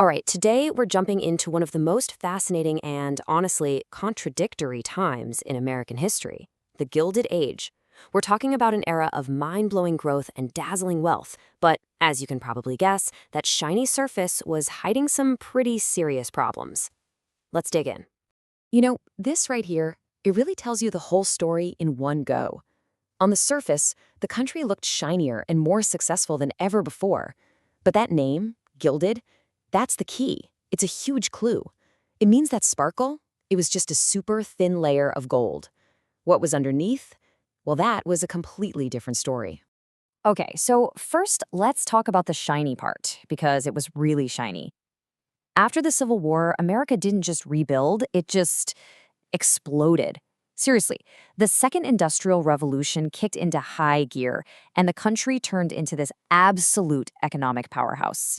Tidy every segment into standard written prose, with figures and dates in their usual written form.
All right, today we're jumping into one of the most fascinating and, honestly, contradictory times in American history, the Gilded Age. We're talking about an era of mind-blowing growth and dazzling wealth, but, as you can probably guess, that shiny surface was hiding some pretty serious problems. Let's dig in. This right here, it really tells you the whole story in one go. On the surface, the country looked shinier and more successful than ever before. But that name, Gilded, that's the key. It's a huge clue. It means that sparkle, it was just a super thin layer of gold. What was underneath? Well, that was a completely different story. Okay, so first, let's talk about the shiny part, because it was really shiny. After the Civil War, America didn't just rebuild, it just exploded. Seriously, the Second Industrial Revolution kicked into high gear, and the country turned into this absolute economic powerhouse.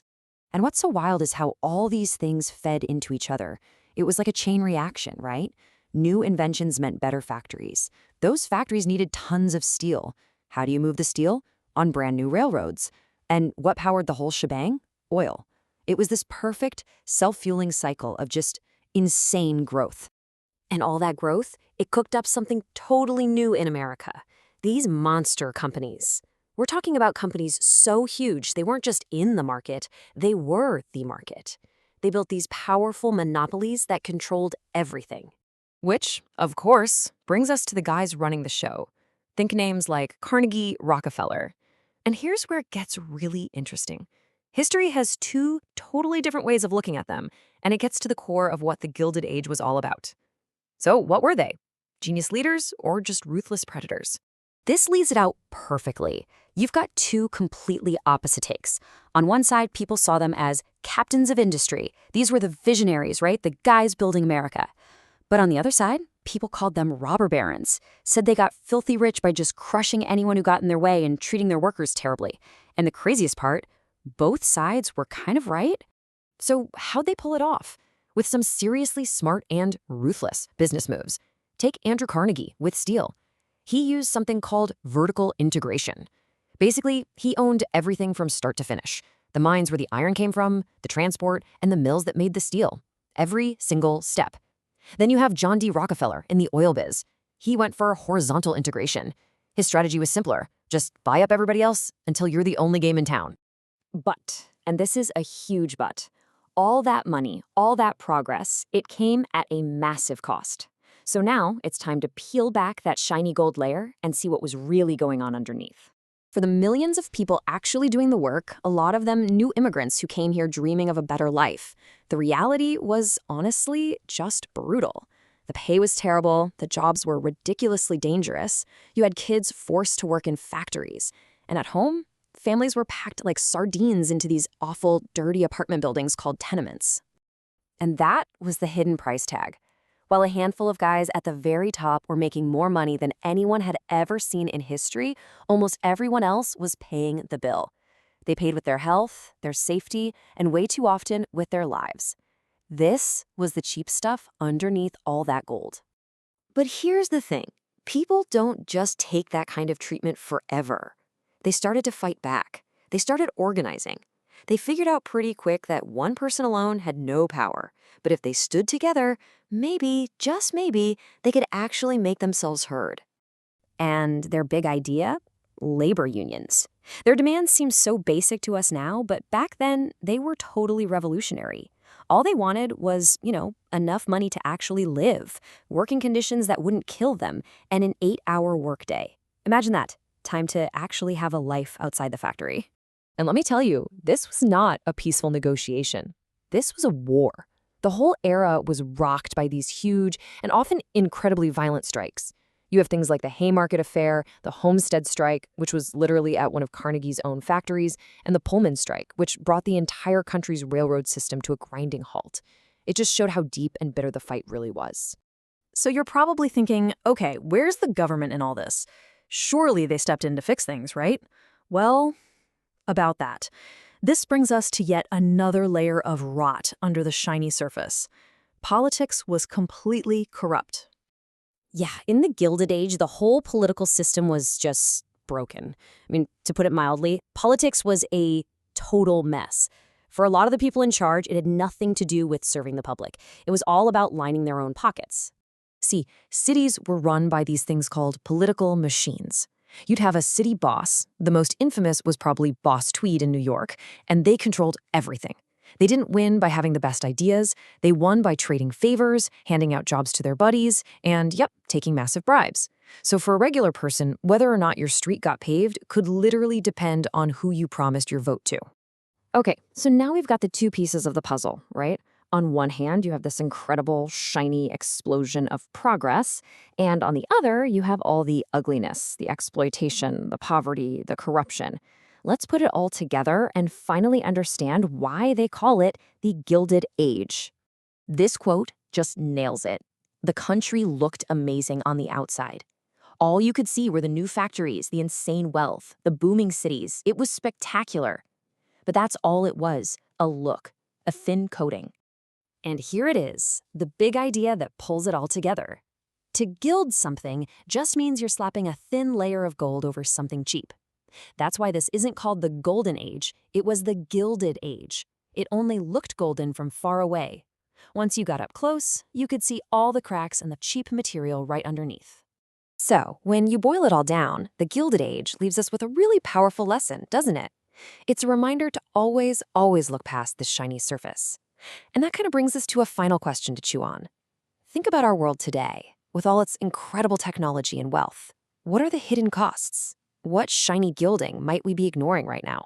And what's so wild is how all these things fed into each other. It was like a chain reaction, right? New inventions meant better factories. Those factories needed tons of steel. How do you move the steel? On brand new railroads. And what powered the whole shebang? Oil. It was this perfect, self-fueling cycle of just insane growth. And all that growth, it cooked up something totally new in America. These monster companies. We're talking about companies so huge, they weren't just in the market, they were the market. They built these powerful monopolies that controlled everything. Which, of course, brings us to the guys running the show. Think names like Carnegie, Rockefeller. And here's where it gets really interesting. History has two totally different ways of looking at them, and it gets to the core of what the Gilded Age was all about. So what were they? Genius leaders or just ruthless predators? This leaves it out perfectly. You've got two completely opposite takes. On one side, people saw them as captains of industry. These were the visionaries, right? The guys building America. But on the other side, people called them robber barons, said they got filthy rich by just crushing anyone who got in their way and treating their workers terribly. And the craziest part, both sides were kind of right. So how'd they pull it off? With some seriously smart and ruthless business moves. Take Andrew Carnegie with steel. He used something called vertical integration. Basically, he owned everything from start to finish. The mines where the iron came from, the transport, and the mills that made the steel. Every single step. Then you have John D. Rockefeller in the oil biz. He went for horizontal integration. His strategy was simpler. Just buy up everybody else until you're the only game in town. But, and this is a huge but, all that money, all that progress, it came at a massive cost. So now it's time to peel back that shiny gold layer and see what was really going on underneath. For the millions of people actually doing the work, a lot of them new immigrants who came here dreaming of a better life. The reality was honestly just brutal. The pay was terrible, the jobs were ridiculously dangerous, you had kids forced to work in factories. And at home, families were packed like sardines into these awful, dirty apartment buildings called tenements. And that was the hidden price tag. While a handful of guys at the very top were making more money than anyone had ever seen in history, almost everyone else was paying the bill. They paid with their health, their safety, and way too often with their lives. This was the cheap stuff underneath all that gold. But here's the thing. People don't just take that kind of treatment forever. They started to fight back. They started organizing. They figured out pretty quick that one person alone had no power. But if they stood together, maybe, just maybe, they could actually make themselves heard. And their big idea? Labor unions. Their demands seem so basic to us now, but back then, they were totally revolutionary. All they wanted was, enough money to actually live, working conditions that wouldn't kill them, and an 8-hour workday. Imagine that. Time to actually have a life outside the factory. And let me tell you, this was not a peaceful negotiation. This was a war. The whole era was rocked by these huge and often incredibly violent strikes. You have things like the Haymarket Affair, the Homestead Strike, which was literally at one of Carnegie's own factories, and the Pullman Strike, which brought the entire country's railroad system to a grinding halt. It just showed how deep and bitter the fight really was. So you're probably thinking, okay, where's the government in all this? Surely they stepped in to fix things, right? Well, about that. This brings us to yet another layer of rot under the shiny surface. Politics was completely corrupt. Yeah, in the Gilded Age, the whole political system was just broken. I mean, to put it mildly, politics was a total mess. For a lot of the people in charge, it had nothing to do with serving the public. It was all about lining their own pockets. See, cities were run by these things called political machines. You'd have a city boss. The most infamous was probably Boss Tweed in New York, and they controlled everything. They didn't win by having the best ideas. They won by trading favors, handing out jobs to their buddies, and, taking massive bribes. So for a regular person, whether or not your street got paved could literally depend on who you promised your vote to. Okay, so now we've got the two pieces of the puzzle, right? On one hand, you have this incredible, shiny explosion of progress, and on the other, you have all the ugliness, the exploitation, the poverty, the corruption. Let's put it all together and finally understand why they call it the Gilded Age. This quote just nails it. The country looked amazing on the outside. All you could see were the new factories, the insane wealth, the booming cities. It was spectacular. But that's all it was, a look, a thin coating. And here it is, the big idea that pulls it all together. To gild something just means you're slapping a thin layer of gold over something cheap. That's why this isn't called the Golden Age, it was the Gilded Age. It only looked golden from far away. Once you got up close, you could see all the cracks and the cheap material right underneath. So, when you boil it all down, the Gilded Age leaves us with a really powerful lesson, doesn't it? It's a reminder to always look past this shiny surface. And that kind of brings us to a final question to chew on. Think about our world today, with all its incredible technology and wealth. What are the hidden costs? What shiny gilding might we be ignoring right now?